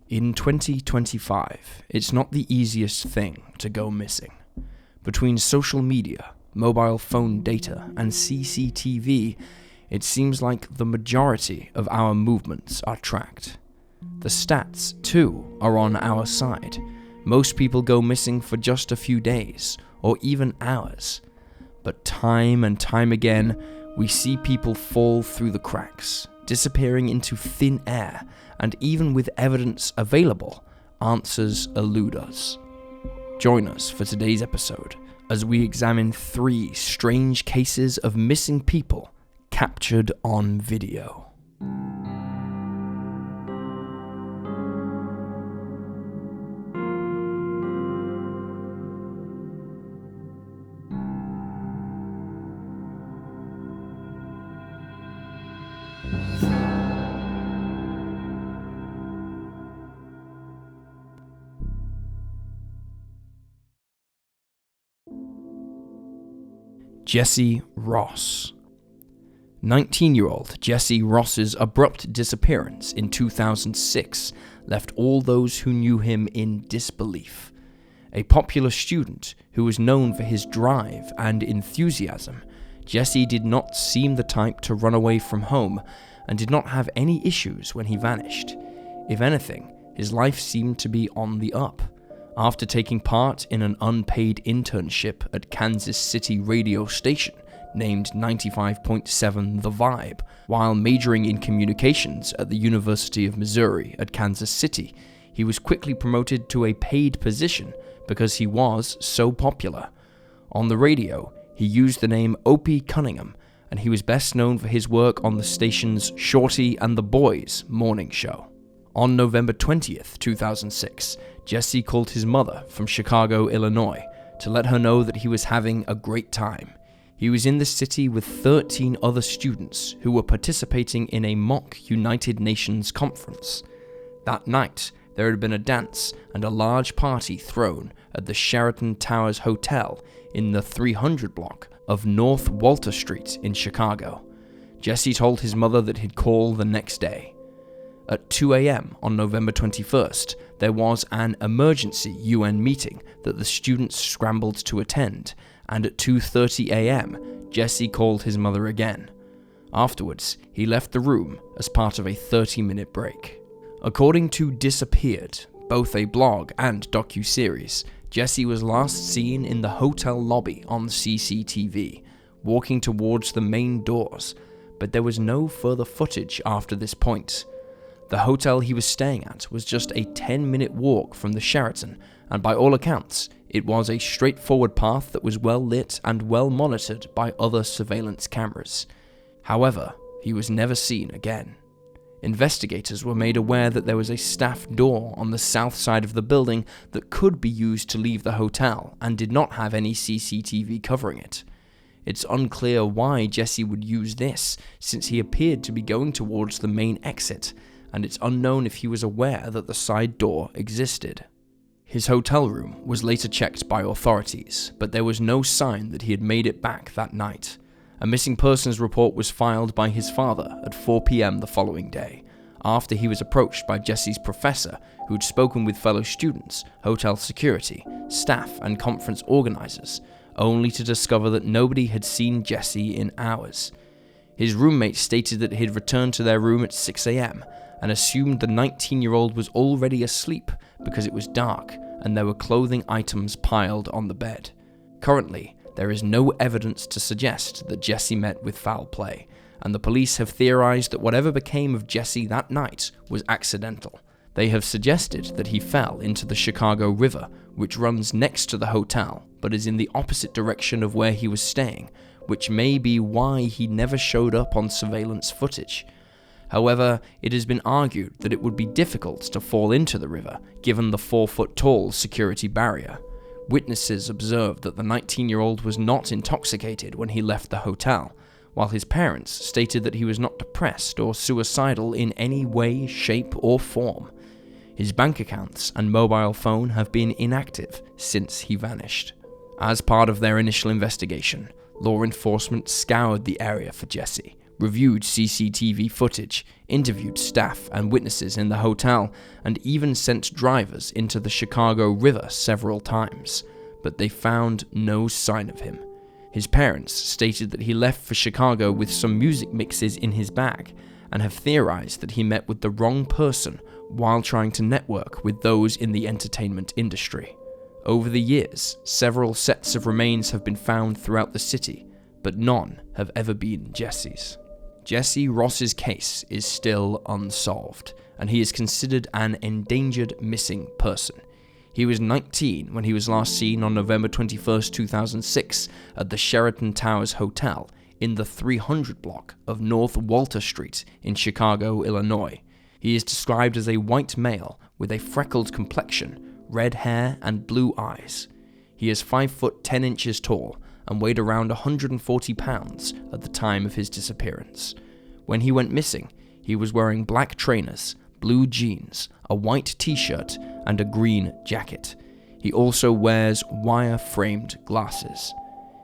In 2025, it's not the easiest thing to go missing. Between social media, mobile phone data, and CCTV, it seems like the majority of our movements are tracked. The stats, too, are on our side. Most people go missing for just a few days, or even hours. But time and time again, we see people fall through the cracks, disappearing into thin air, and even with evidence available, answers elude us. Join us for today's episode as we examine 3 strange cases of missing people captured on video. Jesse Ross. 19-year-old Jesse Ross's abrupt disappearance in 2006 left all those who knew him in disbelief. A popular student who was known for his drive and enthusiasm, Jesse did not seem the type to run away from home and did not have any issues when he vanished. If anything, his life seemed to be on the up. After taking part in an unpaid internship at Kansas City radio station named 95.7 The Vibe, while majoring in communications at the University of Missouri at Kansas City, he was quickly promoted to a paid position because he was so popular. On the radio, he used the name Opie Cunningham, and he was best known for his work on the station's Shorty and the Boys morning show. On November 20th, 2006, Jesse called his mother from Chicago, Illinois, to let her know that he was having a great time. He was in the city with 13 other students who were participating in a mock United Nations conference. That night, there had been a dance and a large party thrown at the Sheraton Towers Hotel in the 300 block of North Walter Street in Chicago. Jesse told his mother that he'd call the next day. At 2 a.m. on November 21st, there was an emergency UN meeting that the students scrambled to attend, and at 2:30 a.m., Jesse called his mother again. Afterwards, he left the room as part of a 30-minute break. According to Disappeared, both a blog and docuseries, Jesse was last seen in the hotel lobby on CCTV, walking towards the main doors, but there was no further footage after this point. The hotel he was staying at was just a 10-minute walk from the Sheraton, and by all accounts, it was a straightforward path that was well lit and well monitored by other surveillance cameras. However, he was never seen again. Investigators were made aware that there was a staff door on the south side of the building that could be used to leave the hotel and did not have any CCTV covering it. It's unclear why Jesse would use this, since he appeared to be going towards the main exit, and it's unknown if he was aware that the side door existed. His hotel room was later checked by authorities, but there was no sign that he had made it back that night. A missing persons report was filed by his father at 4 p.m. the following day, after he was approached by Jesse's professor, who had spoken with fellow students, hotel security, staff, and conference organizers, only to discover that nobody had seen Jesse in hours. His roommate stated that he had returned to their room at 6 a.m., and assumed the 19-year-old was already asleep because it was dark and there were clothing items piled on the bed. Currently, there is no evidence to suggest that Jesse met with foul play, and the police have theorized that whatever became of Jesse that night was accidental. They have suggested that he fell into the Chicago River, which runs next to the hotel, but is in the opposite direction of where he was staying, which may be why he never showed up on surveillance footage. However, it has been argued that it would be difficult to fall into the river, given the 4-foot-tall security barrier. Witnesses observed that the 19-year-old was not intoxicated when he left the hotel, while his parents stated that he was not depressed or suicidal in any way, shape, or form. His bank accounts and mobile phone have been inactive since he vanished. As part of their initial investigation, law enforcement scoured the area for Jesse, reviewed CCTV footage, interviewed staff and witnesses in the hotel, and even sent drivers into the Chicago River several times, but they found no sign of him. His parents stated that he left for Chicago with some music mixes in his bag, and have theorized that he met with the wrong person while trying to network with those in the entertainment industry. Over the years, several sets of remains have been found throughout the city, but none have ever been Jesse's. Jesse Ross's case is still unsolved, and he is considered an endangered missing person. He was 19 when he was last seen on November 21, 2006 at the Sheraton Towers Hotel in the 300 block of North Walter Street in Chicago, Illinois. He is described as a white male with a freckled complexion, red hair, and blue eyes. He is 5 foot 10 inches tall and weighed around 140 pounds at the time of his disappearance. When he went missing, he was wearing black trainers, blue jeans, a white t-shirt, and a green jacket. He also wears wire-framed glasses.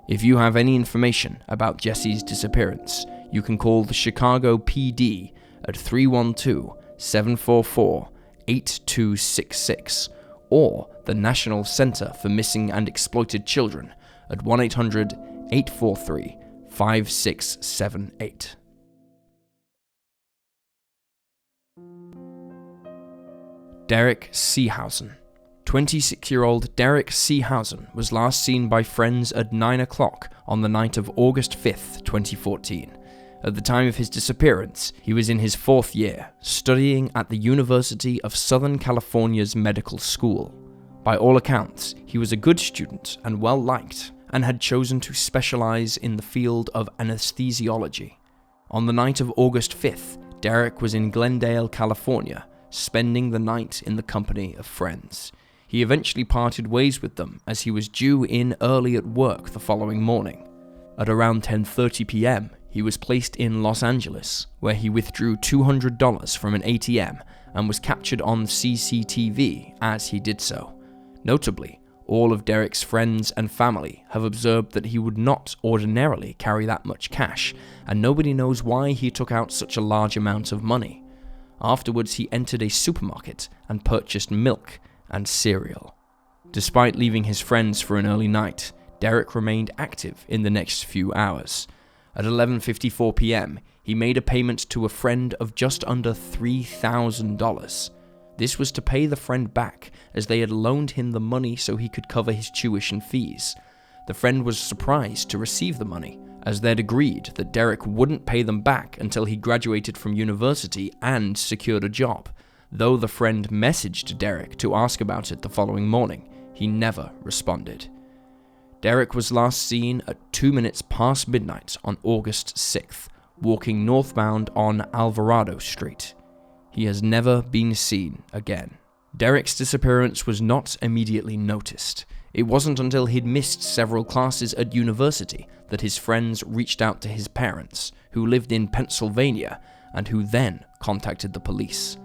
If you have any information about Jesse's disappearance, you can call the Chicago PD at 312-744-8266 or the National Center for Missing and Exploited Children at 1-800-843-5678. Derek Seehausen. 26-year-old Derek Seehausen was last seen by friends at 9 o'clock on the night of August 5th, 2014. At the time of his disappearance, he was in his 4th year, studying at the University of Southern California's medical school. By all accounts, he was a good student and well-liked, and had chosen to specialize in the field of anesthesiology. On the night of August 5th, Derek was in Glendale, California, spending the night in the company of friends. He eventually parted ways with them as he was due in early at work the following morning. At around 10:30 p.m., he was placed in Los Angeles, where he withdrew $200 from an ATM and was captured on CCTV as he did so. Notably, all of Derek's friends and family have observed that he would not ordinarily carry that much cash, and nobody knows why he took out such a large amount of money. Afterwards, he entered a supermarket and purchased milk and cereal. Despite leaving his friends for an early night, Derek remained active in the next few hours. At 11:54 p.m., he made a payment to a friend of just under $3,000. This was to pay the friend back, as they had loaned him the money so he could cover his tuition fees. The friend was surprised to receive the money, as they'd agreed that Derek wouldn't pay them back until he graduated from university and secured a job. Though the friend messaged Derek to ask about it the following morning, he never responded. Derek was last seen at 2 minutes past midnight on August 6th, walking northbound on Alvarado Street. He has never been seen again. Derek's disappearance was not immediately noticed. It wasn't until he'd missed several classes at university that his friends reached out to his parents, who lived in Pennsylvania, and who then contacted the police.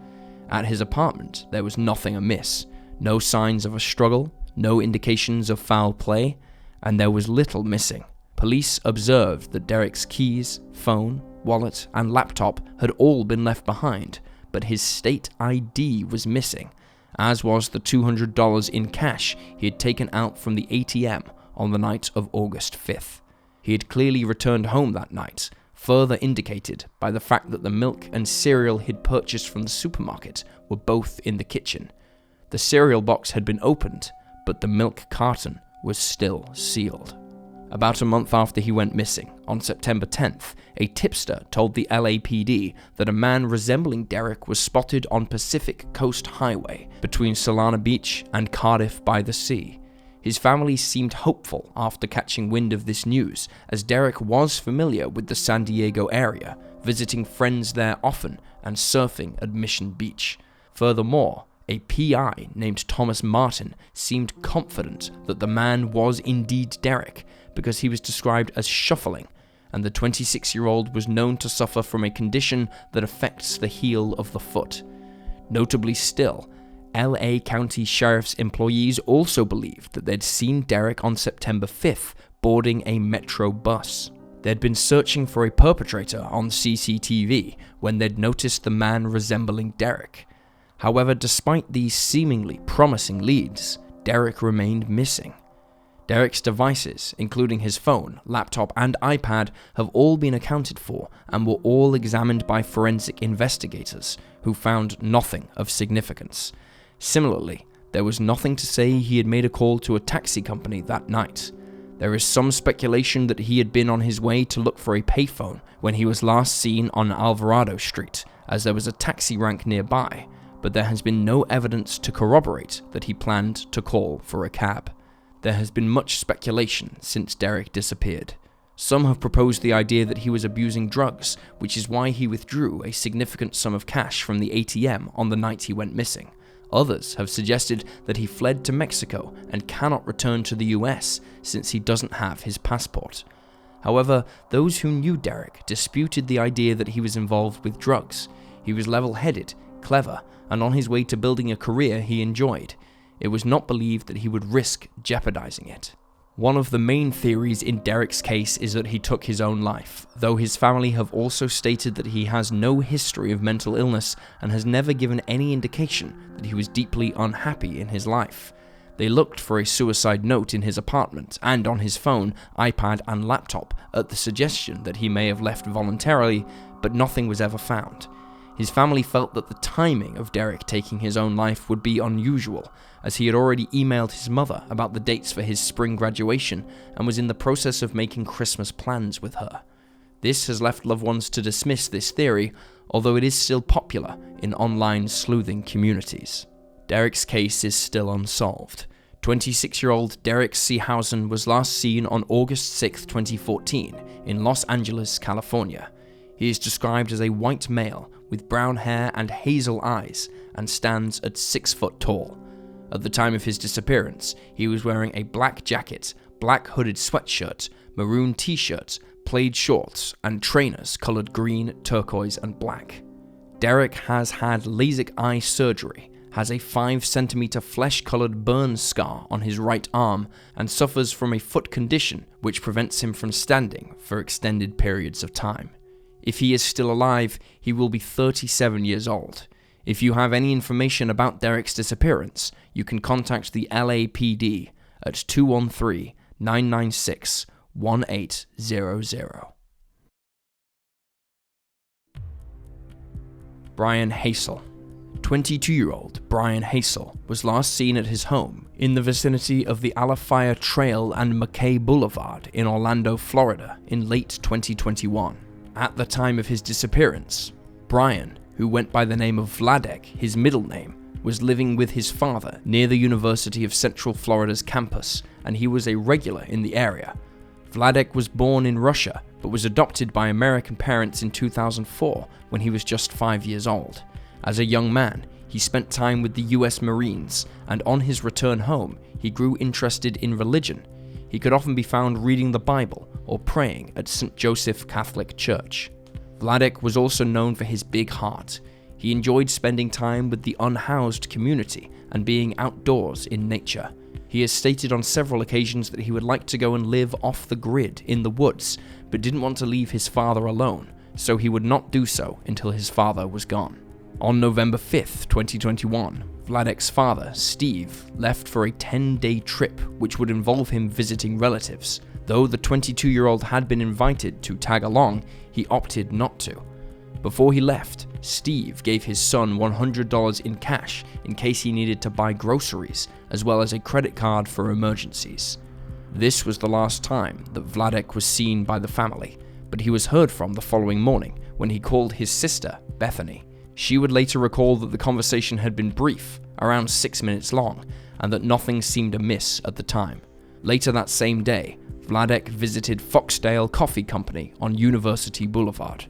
At his apartment, there was nothing amiss, no signs of a struggle, no indications of foul play, and there was little missing. Police observed that Derek's keys, phone, wallet, and laptop had all been left behind, but his state ID was missing, as was the $200 in cash he had taken out from the ATM on the night of August 5th. He had clearly returned home that night, further indicated by the fact that the milk and cereal he'd purchased from the supermarket were both in the kitchen. The cereal box had been opened, but the milk carton was still sealed. About a month after he went missing, on September 10th, a tipster told the LAPD that a man resembling Derek was spotted on Pacific Coast Highway between Solana Beach and Cardiff by the Sea. His family seemed hopeful after catching wind of this news, as Derek was familiar with the San Diego area, visiting friends there often and surfing at Mission Beach. Furthermore, a PI named Thomas Martin seemed confident that the man was indeed Derek, because he was described as shuffling, and the 26-year-old was known to suffer from a condition that affects the heel of the foot. Notably still, LA County Sheriff's employees also believed that they'd seen Derek on September 5th boarding a Metro bus. They'd been searching for a perpetrator on CCTV when they'd noticed the man resembling Derek. However, despite these seemingly promising leads, Derek remained missing. Derek's devices, including his phone, laptop, and iPad, have all been accounted for and were all examined by forensic investigators, who found nothing of significance. Similarly, there was nothing to say he had made a call to a taxi company that night. There is some speculation that he had been on his way to look for a payphone when he was last seen on Alvarado Street, as there was a taxi rank nearby, but there has been no evidence to corroborate that he planned to call for a cab. There has been much speculation since Derek disappeared. Some have proposed the idea that he was abusing drugs, which is why he withdrew a significant sum of cash from the ATM on the night he went missing. Others have suggested that he fled to Mexico and cannot return to the US since he doesn't have his passport. However, those who knew Derek disputed the idea that he was involved with drugs. He was level-headed, clever, and on his way to building a career he enjoyed. It was not believed that he would risk jeopardizing it. One of the main theories in Derek's case is that he took his own life, though his family have also stated that he has no history of mental illness and has never given any indication that he was deeply unhappy in his life. They looked for a suicide note in his apartment and on his phone, iPad, and laptop at the suggestion that he may have left voluntarily, but nothing was ever found. His family felt that the timing of Derek taking his own life would be unusual, as he had already emailed his mother about the dates for his spring graduation and was in the process of making Christmas plans with her. This has left loved ones to dismiss this theory, although it is still popular in online sleuthing communities. Derek's case is still unsolved. 26-year-old Derek Seehausen was last seen on August 6, 2014, in Los Angeles, California. He is described as a white male with brown hair and hazel eyes and stands at 6 foot tall. At the time of his disappearance, he was wearing a black jacket, black hooded sweatshirt, maroon t-shirt, plaid shorts, and trainers colored green, turquoise, and black. Derek has had LASIK eye surgery, has a 5-centimeter flesh-colored burn scar on his right arm, and suffers from a foot condition which prevents him from standing for extended periods of time. If he is still alive, he will be 37 years old. If you have any information about Derek's disappearance, you can contact the LAPD at 213-996-1800. Bryan Hasel. 22-year-old Bryan Hasel was last seen at his home in the vicinity of the Alafaya Trail and McKay Boulevard in Orlando, Florida in late 2021. At the time of his disappearance, Bryan, who went by the name of Vladek, his middle name, was living with his father near the University of Central Florida's campus, and he was a regular in the area. Vladek was born in Russia, but was adopted by American parents in 2004 when he was just 5 years old. As a young man, he spent time with the US Marines, and on his return home, he grew interested in religion. He could often be found reading the Bible or praying at St. Joseph Catholic Church. Vladek was also known for his big heart. He enjoyed spending time with the unhoused community and being outdoors in nature. He has stated on several occasions that he would like to go and live off the grid in the woods, but didn't want to leave his father alone, so he would not do so until his father was gone. On November 5th, 2021, Vladek's father, Steve, left for a 10-day trip which would involve him visiting relatives. Though the 22-year-old had been invited to tag along, he opted not to. Before he left, Steve gave his son $100 in cash in case he needed to buy groceries, as well as a credit card for emergencies. This was the last time that Vladek was seen by the family, but he was heard from the following morning when he called his sister, Bethany. She would later recall that the conversation had been brief, around 6 minutes long, and that nothing seemed amiss at the time. Later that same day, Vladek visited Foxdale Coffee Company on University Boulevard.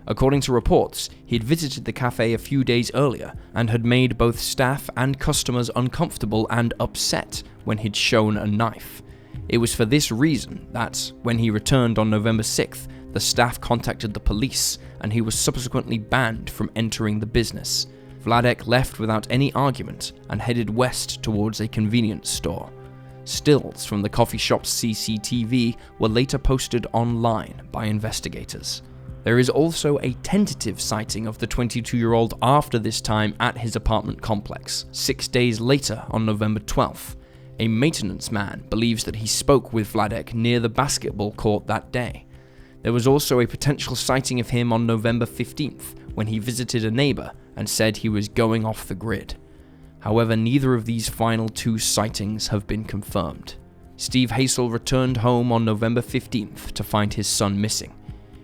According to reports, he had visited the cafe a few days earlier and had made both staff and customers uncomfortable and upset when he'd shown a knife. It was for this reason that, when he returned on November 6th, the staff contacted the police and he was subsequently banned from entering the business. Vladek left without any argument and headed west towards a convenience store. Stills from the coffee shop's CCTV were later posted online by investigators. There is also a tentative sighting of the 22-year-old after this time at his apartment complex, 6 days later on November 12th. A maintenance man believes that he spoke with Vladek near the basketball court that day. There was also a potential sighting of him on November 15th when he visited a neighbor and said he was going off the grid. However, neither of these final two sightings have been confirmed. Steve Hasel returned home on November 15th to find his son missing.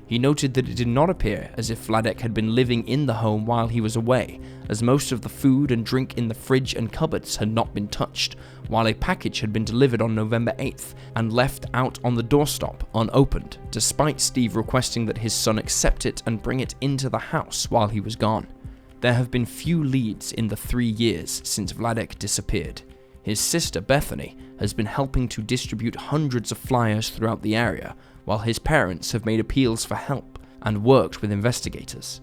He noted that it did not appear as if Vladek had been living in the home while he was away, as most of the food and drink in the fridge and cupboards had not been touched, while a package had been delivered on November 8th and left out on the doorstep unopened, despite Steve requesting that his son accept it and bring it into the house while he was gone. There have been few leads in the 3 years since Vladek disappeared. His sister Bethany has been helping to distribute hundreds of flyers throughout the area, while his parents have made appeals for help and worked with investigators.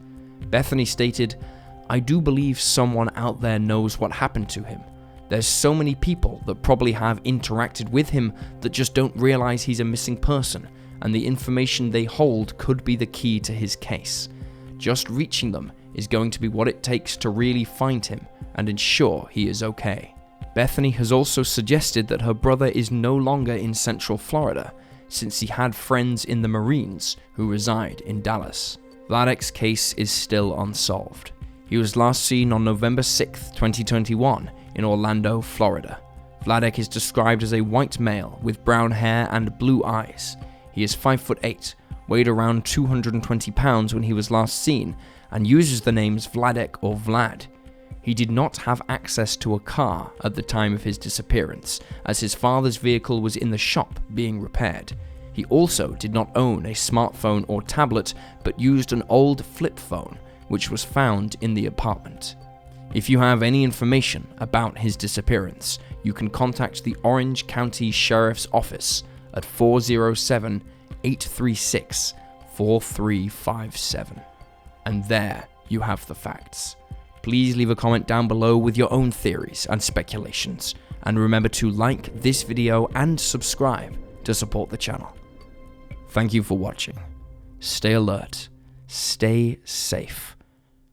Bethany stated, "I do believe someone out there knows what happened to him. There's so many people that probably have interacted with him that just don't realize he's a missing person, and the information they hold could be the key to his case. Just reaching them is going to be what it takes to really find him and ensure he is okay." Bethany has also suggested that her brother is no longer in Central Florida, since he had friends in the Marines who reside in Dallas. Vladek's case is still unsolved. He was last seen on November 6, 2021 in Orlando, Florida. Vladek is described as a white male with brown hair and blue eyes. He is 5'8", weighed around 220 pounds when he was last seen, and uses the names Vladek or Vlad. He did not have access to a car at the time of his disappearance, as his father's vehicle was in the shop being repaired. He also did not own a smartphone or tablet, but used an old flip phone, which was found in the apartment. If you have any information about his disappearance, you can contact the Orange County Sheriff's Office at 407-836-4357. And there you have the facts. Please leave a comment down below with your own theories and speculations, and remember to like this video and subscribe to support the channel. Thank you for watching. Stay alert, stay safe,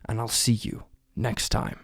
and I'll see you next time.